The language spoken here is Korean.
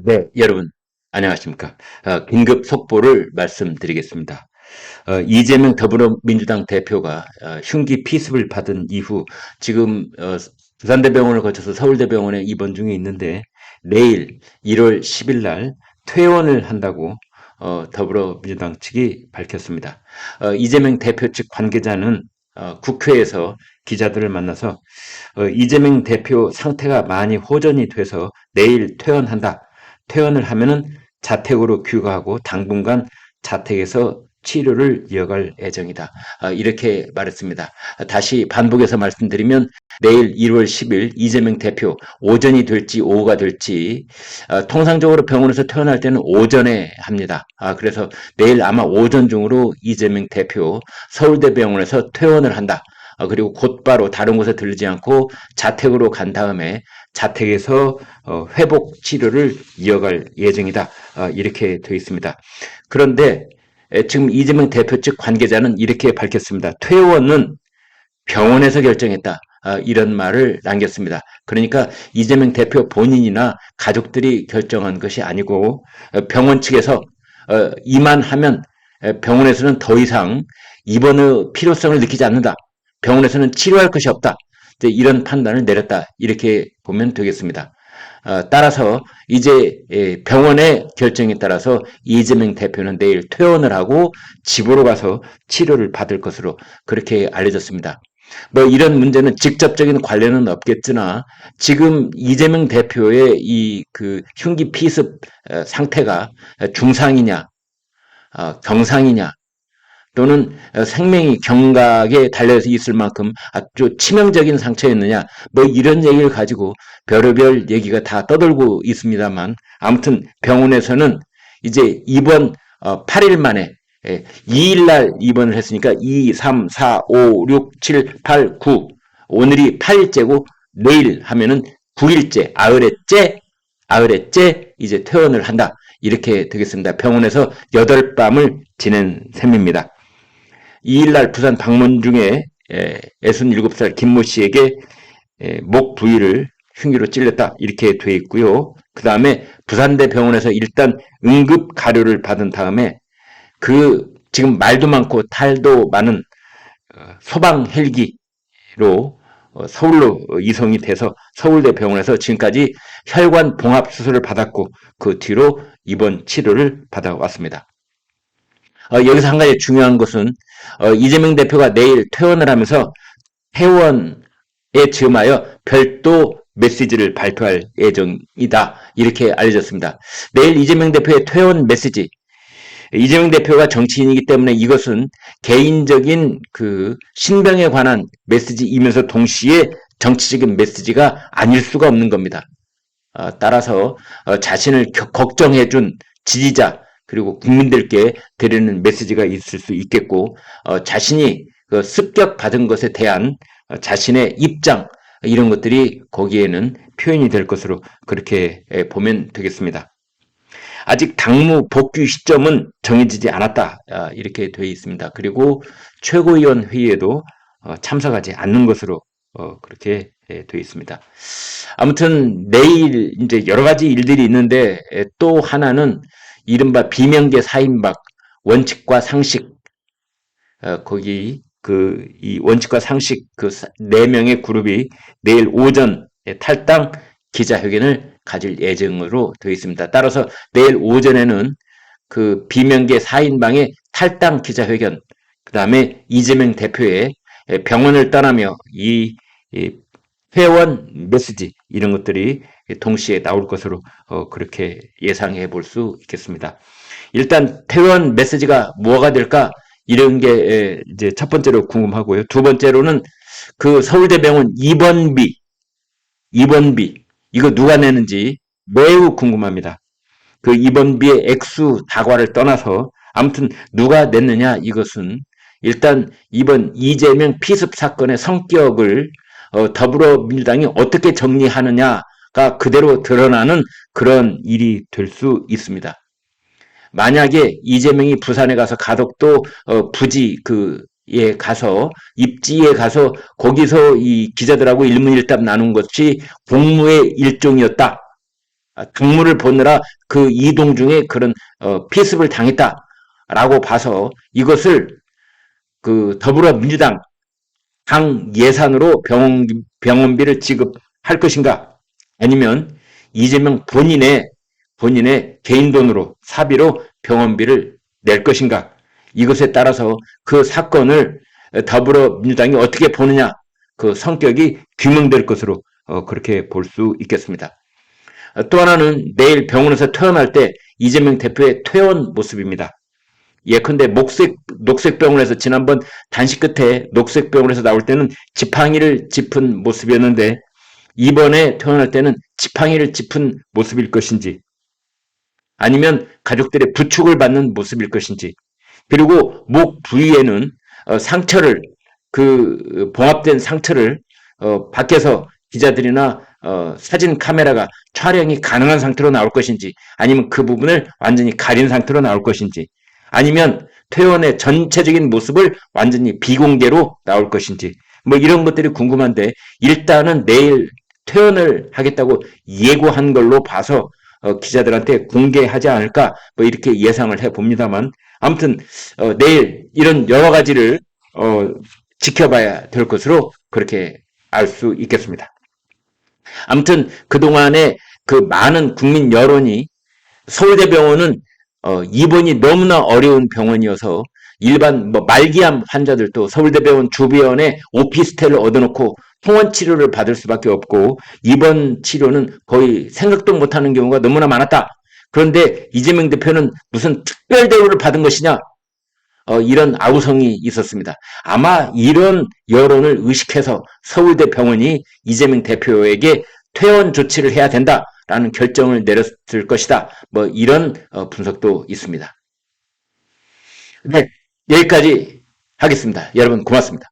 네, 여러분, 안녕하십니까. 긴급 속보를 말씀드리겠습니다. 이재명 더불어민주당 대표가 흉기 피습을 받은 이후 지금 부산대병원을 거쳐서 서울대병원에 입원 중에 있는데 내일 1월 10일 날 퇴원을 한다고 더불어민주당 측이 밝혔습니다. 이재명 대표 측 관계자는 국회에서 기자들을 만나서 이재명 대표 상태가 많이 호전이 돼서 내일 퇴원한다. 퇴원을 하면은 자택으로 귀가하고 당분간 자택에서 치료를 이어갈 예정이다. 이렇게 말했습니다. 다시 반복해서 말씀드리면 내일 1월 10일 이재명 대표 오전이 될지 오후가 될지 통상적으로 병원에서 퇴원할 때는 오전에 합니다. 그래서 내일 아마 오전 중으로 이재명 대표 서울대병원에서 퇴원을 한다. 그리고 곧바로 다른 곳에 들르지 않고 자택으로 간 다음에 자택에서 회복 치료를 이어갈 예정이다. 이렇게 되어 있습니다. 그런데 지금 이재명 대표 측 관계자는 이렇게 밝혔습니다. 퇴원은 병원에서 결정했다. 이런 말을 남겼습니다. 그러니까 이재명 대표 본인이나 가족들이 결정한 것이 아니고 병원 측에서 이만하면 병원에서는 더 이상 입원의 필요성을 느끼지 않는다. 병원에서는 치료할 것이 없다. 이런 판단을 내렸다. 이렇게 보면 되겠습니다. 따라서 이제 병원의 결정에 따라서 이재명 대표는 내일 퇴원을 하고 집으로 가서 치료를 받을 것으로 그렇게 알려졌습니다. 뭐 이런 문제는 직접적인 관련은 없겠으나 지금 이재명 대표의 이 그 흉기 피습 상태가 중상이냐, 경상이냐, 또는 생명이 경각에 달려서 있을 만큼 아주 치명적인 상처였느냐, 뭐 이런 얘기를 가지고 별의별 얘기가 다 떠돌고 있습니다만, 아무튼 병원에서는 이제 입원 8일 만에 2일 날 입원을 했으니까 2, 3, 4, 5, 6, 7, 8, 9 오늘이 8일째고 내일 하면은 9일째, 아흘째 이제 퇴원을 한다. 이렇게 되겠습니다. 병원에서 8밤을 지낸 셈입니다. 2일날 부산 방문 중에 67살 김모 씨에게 목 부위를 흉기로 찔렸다. 이렇게 돼 있고요. 그 다음에 부산대 병원에서 일단 응급 가료를 받은 다음에 그 지금 말도 많고 탈도 많은 소방 헬기로 서울로 이송이 돼서 서울대 병원에서 지금까지 혈관 봉합 수술을 받았고 그 뒤로 입원 치료를 받아왔습니다. 여기서 한 가지 중요한 것은 이재명 대표가 내일 퇴원을 하면서 퇴원에 즈음하여 별도 메시지를 발표할 예정이다. 이렇게 알려졌습니다. 내일 이재명 대표의 퇴원 메시지. 이재명 대표가 정치인이기 때문에 이것은 개인적인 그 신병에 관한 메시지이면서 동시에 정치적인 메시지가 아닐 수가 없는 겁니다. 따라서 자신을 걱정해준 지지자 그리고 국민들께 드리는 메시지가 있을 수 있겠고 자신이 그 습격받은 것에 대한 자신의 입장 이런 것들이 거기에는 표현이 될 것으로 그렇게 보면 되겠습니다. 아직 당무 복귀 시점은 정해지지 않았다 이렇게 되어 있습니다. 그리고 최고위원 회의에도 참석하지 않는 것으로 그렇게 되어 있습니다. 아무튼 내일 이제 여러 가지 일들이 있는데 또 하나는 이른바 비명계 4인박 원칙과 상식 거기 그 이 원칙과 상식 그 4명의 그룹이 내일 오전 탈당 기자회견을 가질 예정으로 되어 있습니다. 따라서 내일 오전에는 그 비명계 4인방의 탈당 기자회견 그 다음에 이재명 대표의 병원을 떠나며 이 회원 메시지 이런 것들이 동시에 나올 것으로 그렇게 예상해 볼 수 있겠습니다. 일단 퇴원 메시지가 뭐가 될까 이런 게 이제 첫 번째로 궁금하고요. 두 번째로는 그 서울대병원 입원비 이거 누가 내는지 매우 궁금합니다. 그 입원비의 액수 다과를 떠나서 아무튼 누가 냈느냐 이것은 일단 이번 이재명 피습 사건의 성격을 더불어민주당이 어떻게 정리하느냐가 그대로 드러나는 그런 일이 될 수 있습니다. 만약에 이재명이 부산에 가서 가덕도 부지 에 가서 입지에 가서 거기서 이 기자들하고 일문일답 나눈 것이 공무의 일종이었다. 당무를 보느라 그 이동 중에 그런 피습을 당했다라고 봐서 이것을 그 더불어민주당 당 예산으로 병원비를 지급할 것인가 아니면 이재명 본인의 개인 돈으로 사비로 병원비를 낼 것인가 이것에 따라서 그 사건을 더불어민주당이 어떻게 보느냐 그 성격이 규명될 것으로 그렇게 볼 수 있겠습니다. 또 하나는 내일 병원에서 퇴원할 때 이재명 대표의 퇴원 모습입니다. 예컨대 녹색병원에서 지난번 단식 끝에 녹색병원에서 나올 때는 지팡이를 짚은 모습이었는데 이번에 퇴원할 때는 지팡이를 짚은 모습일 것인지 아니면 가족들의 부축을 받는 모습일 것인지 그리고 목 부위에는 상처를 그 봉합된 상처를 밖에서 기자들이나 사진 카메라가 촬영이 가능한 상태로 나올 것인지 아니면 그 부분을 완전히 가린 상태로 나올 것인지 아니면 퇴원의 전체적인 모습을 완전히 비공개로 나올 것인지 뭐 이런 것들이 궁금한데 일단은 내일 퇴원을 하겠다고 예고한 걸로 봐서 기자들한테 공개하지 않을까 뭐 이렇게 예상을 해봅니다만 아무튼 내일 이런 여러 가지를 지켜봐야 될 것으로 그렇게 알 수 있겠습니다. 아무튼 그동안에 그 많은 국민 여론이 서울대병원은 입원이 너무나 어려운 병원이어서 일반 뭐 말기암 환자들도 서울대병원 주변에 오피스텔을 얻어놓고 통원 치료를 받을 수밖에 없고 입원 치료는 거의 생각도 못하는 경우가 너무나 많았다. 그런데 이재명 대표는 무슨 특별 대우를 받은 것이냐? 이런 아우성이 있었습니다. 아마 이런 여론을 의식해서 서울대 병원이 이재명 대표에게 퇴원 조치를 해야 된다라는 결정을 내렸을 것이다. 뭐 이런 분석도 있습니다. 네, 여기까지 하겠습니다. 여러분 고맙습니다.